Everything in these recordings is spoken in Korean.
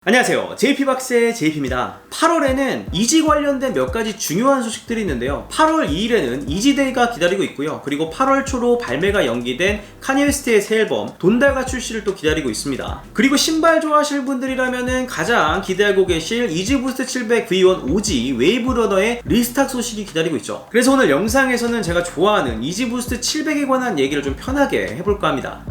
안녕하세요, JP박스의 JP입니다. 8월에는 이지 관련된 몇 가지 중요한 소식들이 있는데요. 8월 2일에는 이지데이가 기다리고 있고요. 그리고 8월 초로 발매가 연기된 카니 웨스트의 새 앨범 돈다가 출시를 또 기다리고 있습니다. 그리고 신발 좋아하실 분들이라면은 가장 기대하고 계실 이지부스트 700 V1 오지 웨이브러너의 리스탁 소식이 기다리고 있죠. 그래서 오늘 영상에서는 제가 좋아하는 이지부스트 700에 관한 얘기를 좀 편하게 해볼까 합니다.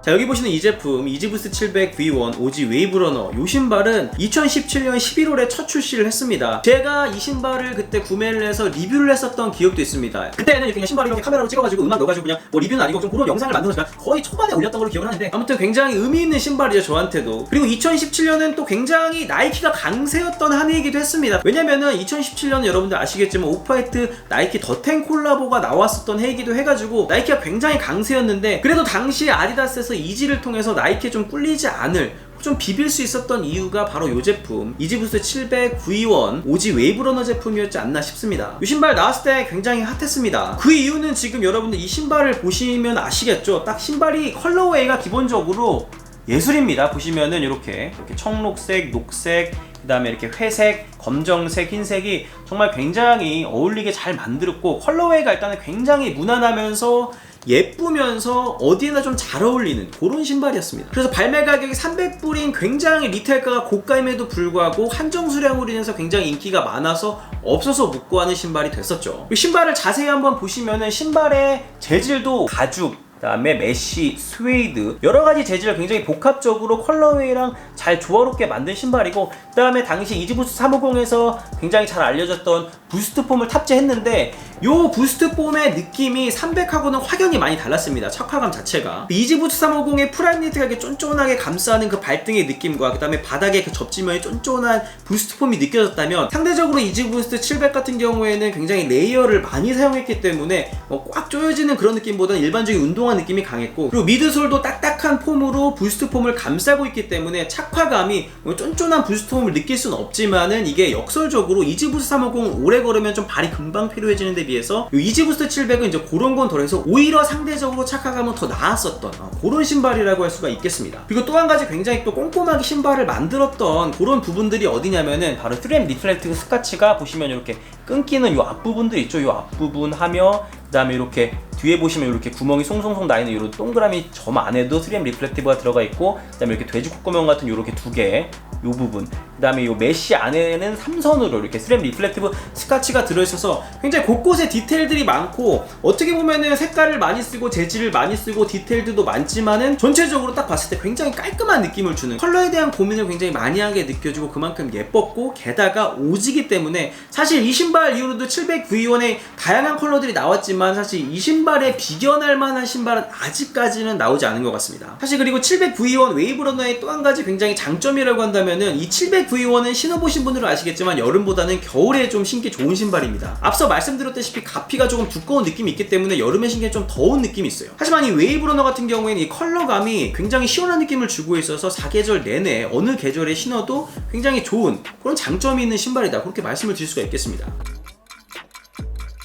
자, 여기 보시는 이 제품 이지부스트 700 V1 오지 웨이브러너, 이 신발은 2017년 11월에 첫 출시를 했습니다. 제가 이 신발을 그때 구매를 해서 리뷰를 했었던 기억도 있습니다. 그때는 이렇게 그냥 신발을 이렇게 카메라로 찍어가지고 음악 넣어가지고 그냥 뭐 리뷰는 아니고 좀 그런 영상을 만들어서 거의 초반에 올렸던 걸로 기억을 하는데, 아무튼 굉장히 의미 있는 신발이죠, 저한테도. 그리고 2017년은 또 굉장히 나이키가 강세였던 한 해이기도 했습니다. 왜냐면은 2017년은 여러분들 아시겠지만 오프화이트 나이키 더텐 콜라보가 나왔었던 해이기도 해가지고 나이키가 굉장히 강세였는데, 그래도 당시 아디다스에서 이지를 통해서 나이키에 좀 꿀리지 않을, 좀 비빌 수 있었던 이유가 바로 이 제품 이지부스트 700 V1 오지 웨이브러너 제품이었지 않나 싶습니다. 이 신발 나왔을 때 굉장히 핫했습니다. 그 이유는 지금 여러분들 이 신발을 보시면 아시겠죠? 딱 신발이 컬러웨이가 기본적으로 예술입니다. 보시면은 이렇게 청록색, 녹색, 그 다음에 이렇게 회색, 검정색, 흰색이 정말 굉장히 어울리게 잘 만들었고, 컬러웨이가 일단은 굉장히 무난하면서 예쁘면서 어디에나 좀 잘 어울리는 그런 신발이었습니다. 그래서 발매 가격이 300불인 굉장히 리테일가가 고가임에도 불구하고 한정 수량으로 인해서 굉장히 인기가 많아서 없어서 못 구하는 신발이 됐었죠. 신발을 자세히 한번 보시면은 신발의 재질도 가죽, 그 다음에 메쉬, 스웨이드, 여러가지 재질을 굉장히 복합적으로 컬러웨이랑 잘 조화롭게 만든 신발이고, 그 다음에 당시 이지부스트 350에서 굉장히 잘 알려졌던 부스트 폼을 탑재했는데, 요 부스트 폼의 느낌이 300하고는 확연히 많이 달랐습니다. 척화감 자체가. 이지부스트 350의 프라임 니트가 이렇게 쫀쫀하게 감싸는 그 발등의 느낌과 그 다음에 바닥에 그 접지면이 쫀쫀한 부스트 폼이 느껴졌다면, 상대적으로 이지부스트 700 같은 경우에는 굉장히 레이어를 많이 사용했기 때문에 꽉 조여지는 그런 느낌보다는 일반적인 운동화 느낌이 강했고, 그리고 미드솔도 딱딱한 폼으로 부스트 폼을 감싸고 있기 때문에 착화감이 쫀쫀한 부스트 폼을 느낄 수는 없지만은, 이게 역설적으로 이지부스트 350은 오래 걸으면 좀 발이 금방 피로해지는 데 비해서 이 이지부스트 700은 이제 그런 건 덜해서 오히려 상대적으로 착화감은 더 나았었던 그런 신발이라고 할 수가 있겠습니다. 그리고 또 한 가지 굉장히 또 꼼꼼하게 신발을 만들었던 그런 부분들이 어디냐면은 바로 3M 리플렉티브 스카치가 보시면 이렇게 끊기는 이 앞부분들 있죠. 이 앞부분 하며, 그 다음에 이렇게 뒤에 보시면 이렇게 구멍이 송송송 나 있는 이런 동그라미 점 안에도 3M 리플렉티브가 들어가 있고, 그 다음에 이렇게 돼지 콧구멍 같은 이렇게 두 개, 이 부분, 그 다음에 이 메쉬 안에는 3선으로 이렇게 3M 리플렉티브 스카치가 들어있어서 굉장히 곳곳에 디테일들이 많고, 어떻게 보면은 색깔을 많이 쓰고 재질을 많이 쓰고 디테일들도 많지만은 전체적으로 딱 봤을 때 굉장히 깔끔한 느낌을 주는, 컬러에 대한 고민을 굉장히 많이 하게 느껴지고 그만큼 예뻤고, 게다가 오지기 때문에 사실 이 신발 이후로도 700 V1에 다양한 컬러들이 나왔지만 사실 이 신발에 비견할 만한 신발은 아직까지는 나오지 않은 것 같습니다. 사실 그리고 700 V1 웨이브러너의 또 한 가지 굉장히 장점이라고 한다면은, 이 700 V1은 신어보신 분들은 아시겠지만 여름보다는 겨울에 좀 신기 좋은 신발입니다. 앞서 말씀드렸다시피 가피가 조금 두꺼운 느낌이 있기 때문에 여름에 신기에 좀 더운 느낌이 있어요. 하지만 이 웨이브러너 같은 경우에는 이 컬러감이 굉장히 시원한 느낌을 주고 있어서 사계절 내내 어느 계절에 신어도 굉장히 좋은 그런 장점이 있는 신발이다, 그렇게 말씀을 드릴 수가 있겠습니다.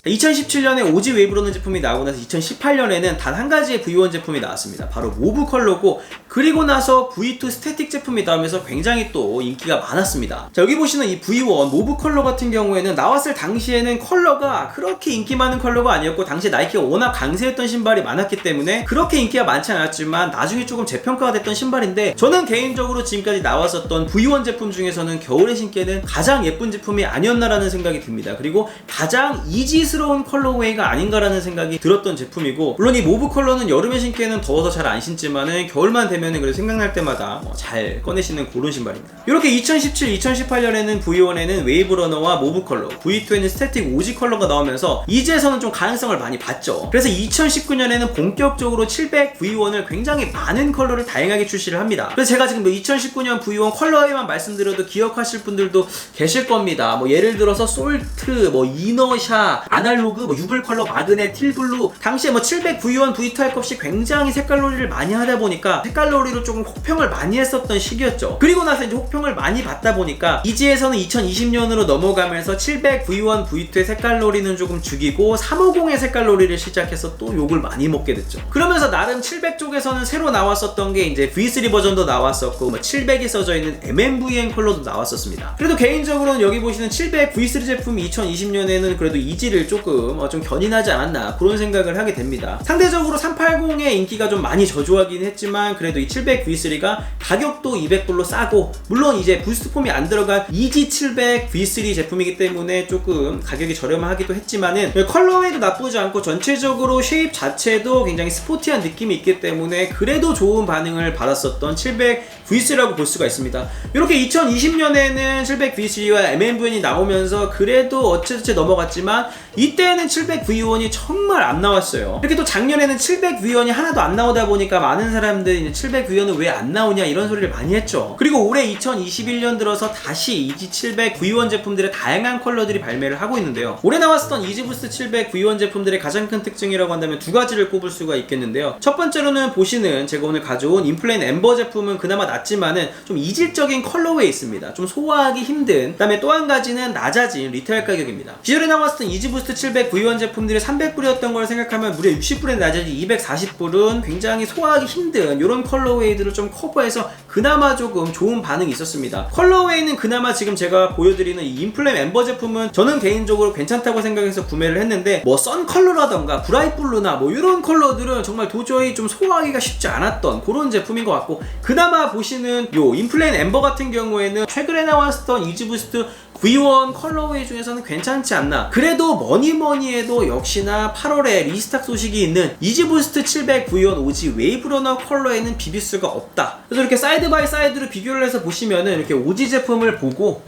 2017년에 오지 웨이브러너 제품이 나오고 나서 2018년에는 단 한 가지의 V1 제품이 나왔습니다. 바로 모브 컬러고, 그리고 나서 V2 스태틱 제품이 나오면서 굉장히 또 인기가 많았습니다. 자, 여기 보시는 이 V1 모브 컬러 같은 경우에는 나왔을 당시에는 컬러가 그렇게 인기 많은 컬러가 아니었고, 당시에 나이키가 워낙 강세였던 신발이 많았기 때문에 그렇게 인기가 많지 않았지만 나중에 조금 재평가가 됐던 신발인데, 저는 개인적으로 지금까지 나왔었던 V1 제품 중에서는 겨울에 신기에는 가장 예쁜 제품이 아니었나라는 생각이 듭니다. 그리고 가장 이지스러운 컬러웨이가 아닌가라는 생각이 들었던 제품이고, 물론 이 모브 컬러는 여름에 신기에는 더워서 잘 안 신지만은 겨울만 되면은 그래도 생각날 때마다 잘 꺼내시는 그런 신발입니다. 이렇게 2017, 2018년에는 V1에는 웨이브러너와 모브 컬러, V2에는 스태틱 오지 컬러가 나오면서 이제서는 좀 가능성을 많이 봤죠. 그래서 2019년에는 본격적으로 700 V1을 굉장히 많은 컬러를 다양하게 출시를 합니다. 그래서 제가 지금 2019년 V1 컬러에만 말씀드려도 기억하실 분들도 계실 겁니다. 예를 들어서 솔트, 이너샤, 아날로그, 뭐 유블 컬러, 마그넷, 틸블루, 당시에 뭐 700V1, V2 할 것 없이 굉장히 색깔놀이를 많이 하다 보니까 색깔놀이로 조금 혹평을 많이 했었던 시기였죠. 그리고 나서 이제 혹평을 많이 받다 보니까 이지에서는 2020년으로 넘어가면서 700V1, V2의 색깔놀이는 조금 죽이고 350의 색깔놀이를 시작해서 또 욕을 많이 먹게 됐죠. 그러면서 나름 700 쪽에서는 새로 나왔었던 게 이제 V3 버전도 나왔었고 뭐 700이 써져 있는 MNVN 컬러도 나왔었습니다. 그래도 개인적으로는 여기 보시는 700 V3 제품이 2020년에는 그래도 이지를 조금 좀 견인하지 않았나 그런 생각을 하게 됩니다. 상대적으로 380의 인기가 좀 많이 저조하긴 했지만 그래도 이 700 V3가 가격도 200불로 싸고 물론 이제 부스트폼이 안 들어간 이지 700 V3 제품이기 때문에 조금 가격이 저렴하기도 했지만은 컬러웨이도 나쁘지 않고 전체적으로 쉐입 자체도 굉장히 스포티한 느낌이 있기 때문에 그래도 좋은 반응을 받았었던 700 V3라고 볼 수가 있습니다. 이렇게 2020년에는 700 V3와 MNVN이 나오면서 그래도 어찌어찌 넘어갔지만 이때는 700 V1이 정말 안 나왔어요. 이렇게 또 작년에는 700 V1이 하나도 안 나오다 보니까 많은 사람들이 700 V1은 왜 안 나오냐 이런 소리를 많이 했죠. 그리고 올해 2021년 들어서 다시 이지 700 V1 제품들의 다양한 컬러들이 발매를 하고 있는데요. 올해 나왔었던 이지부스트 700 V1 제품들의 가장 큰 특징이라고 한다면 두 가지를 꼽을 수가 있겠는데요. 첫 번째로는 보시는 제가 오늘 가져온 인플레인 엠버 제품은 그나마 낫지만은 좀 이질적인 컬러웨이 있습니다. 좀 소화하기 힘든. 그다음에 또 한 가지는 낮아진 리테일 가격입니다. 기존에 나왔었던 이지부스트 700 V1 제품들이 300불이었던 걸 생각하면 무려 60불에 낮아진 240불은 굉장히 소화하기 힘든 이런 컬러웨이들을 좀 커버해서 그나마 조금 좋은 반응이 있었습니다. 컬러웨이는 그나마 지금 제가 보여드리는 이 인플레임 엠버 제품은 저는 개인적으로 괜찮다고 생각해서 구매를 했는데 뭐 선 컬러라던가 브라이트 블루나 뭐 이런 컬러들은 정말 도저히 좀 소화하기가 쉽지 않았던 그런 제품인 것 같고 그나마 보시는 요 인플레인 엠버 같은 경우에는 최근에 나왔었던 이지부스트 V1 컬러웨이 중에서는 괜찮지 않나. 그래도 뭐니 해도 역시나 8월에 리스탁 소식이 있는 이지부스트 700 V1 오지 웨이브러너 컬러에는 비빌 수가 없다. 그래서 이렇게 사이드 바이 사이드로 비교를 해서 보시면은 이렇게 오지 제품을 보고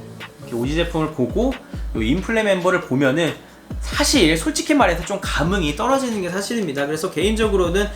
요 인플레임 엠버를 보면은 사실 솔직히 말해서 좀 감흥이 떨어지는 게 사실입니다. 그래서 개인적으로는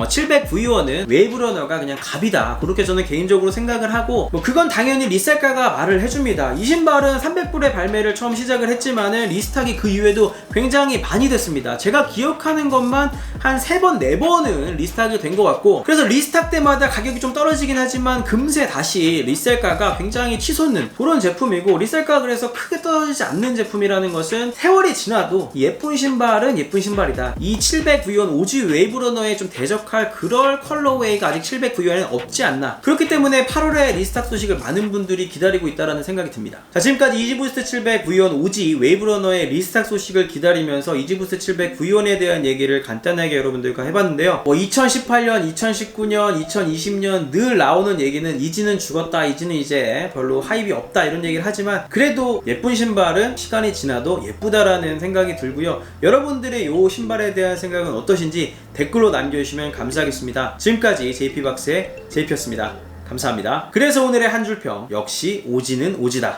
700 V1은 웨이브러너가 그냥 갑이다 그렇게 저는 개인적으로 생각을 하고 뭐 그건 당연히 리셀가가 말을 해줍니다. 이 신발은 300불에 발매를 처음 시작을 했지만은 리스탁이 그 이후에도 굉장히 많이 됐습니다. 제가 기억하는 것만 한 3번 4번은 리스탁이 된 것 같고 그래서 리스탁 때마다 가격이 좀 떨어지긴 하지만 금세 다시 리셀가가 굉장히 치솟는 그런 제품이고 리셀가가 그래서 크게 떨어지지 않는 제품이라는 것은 세월이 지나도 예쁜 신발은 예쁜 신발이다. 이 700 V1 오지 웨이브러너에 좀 대적할 그럴 컬러웨이가 아직 700 V1에는 없지 않나. 그렇기 때문에 8월에 리스탁 소식을 많은 분들이 기다리고 있다는 생각이 듭니다. 자, 지금까지 이지부스트 700 V1 오지 웨이브러너의 리스탁 소식을 기다리면서 이지부스트 700 V1에 대한 얘기를 간단하게 여러분들과 해봤는데요. 뭐 2018년, 2019년, 2020년 늘 나오는 얘기는 이지는 죽었다, 이지는 이제 별로 하입이 없다 이런 얘기를 하지만 그래도 예쁜 신발은 시간이 지나도 예쁘다라는 생각이 들고요. 여러분들의 이 신발에 대한 생각은 어떠신지 댓글로 남겨주시면 감사하겠습니다. 지금까지 JP박스의 JP였습니다. 감사합니다. 그래서 오늘의 한 줄평 역시 오지는 오지다.